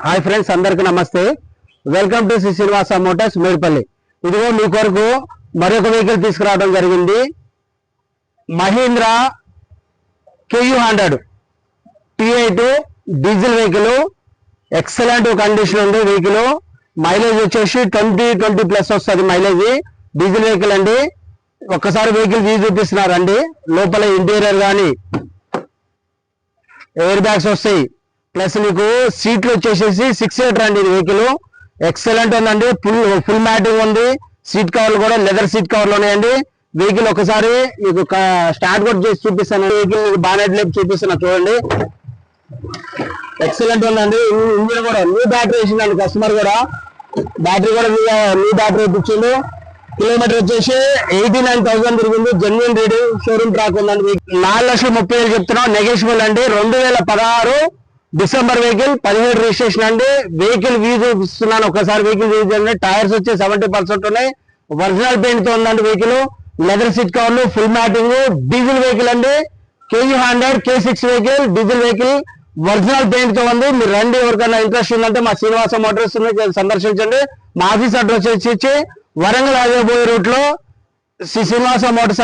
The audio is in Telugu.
హాయ్ ఫ్రెండ్స్, అందరికీ నమస్తే. Welcome to Shri Srinivasa Motors Medipalli. ఇదిగో మీ కొరకు మరొక వెహికల్ తీసుకురావడం జరిగింది. Mahindra KU100 T8 diesel vehicle. Excellent condition ఉంది వెహికల్. మైలేజ్ వచ్చేసి 20+ వస్తుంది మైలేజ్. డీజిల్ వెహికల్ అండి. ఒక్కసారి వెహికల్ తీసి చూపిస్తున్నారండి. లోపల ఇంటీరియర్ కానీ ఎయిర్ బ్యాగ్స్ వస్తాయి, ప్లస్ మీకు సీట్లు వచ్చేసేసి 6 సీటర్ అండి. ఇది వెహికల్ ఎక్సలెంట్ ఉందండి. ఫుల్ మ్యాటింగ్ ఉంది. సీట్ కవర్లు కూడా లెదర్ సీట్ కవర్లు ఉన్నాయండి. వెహికల్ ఒకసారి మీకు స్టార్ట్ కూడా చేసి చూపిస్తాను. వెహికల్ బానెట్ లేపు చూపిస్తున్నా చూడండి. ఎక్సలెంట్ ఉందండి. ఇంజిన్ కూడా న్యూ బ్యాటరీ వేసిందండి కస్టమర్ కూడా. బ్యాటరీ కూడా న్యూ బ్యాటరీ ఇప్పించిండు. కిలోమీటర్ వచ్చేసి 89,000 తిరిగింది. జెన్యున్ రీడింగ్, షోరూమ్ ట్రాక్ ఉందండి. 4,30,000 చెప్తున్నాం, నెగోషియబుల్ అండి. 2016 డిసెంబర్ వెహికల్, 17 రిజిస్ట్రేషన్ అండి. వెహికల్ వ్యూ చూపిస్తున్నాను ఒకసారి. వెహికల్ వ్యూ చేయండి. టైర్స్ వచ్చి 70% ఉన్నాయి. ఒరిజినల్ పెయింట్ తో ఉందండి వెహికల్. లెదర్ సీట్ కవర్లు, ఫుల్ మ్యాటింగ్. డీజిల్ వెహికల్ అండి. KU100 K6 vehicle, diesel vehicle, original paint తో ఉంది. మీరు రండి. ఎవరికైనా ఇంట్రెస్ట్ ఉందంటే మా శ్రీనివాస మోటార్స్ సందర్శించండి. మా ఆఫీస్ అడ్రస్ వచ్చి వరంగల్ హైవే పోయే రూట్ లో శ్రీ శ్రీనివాస మోటార్స్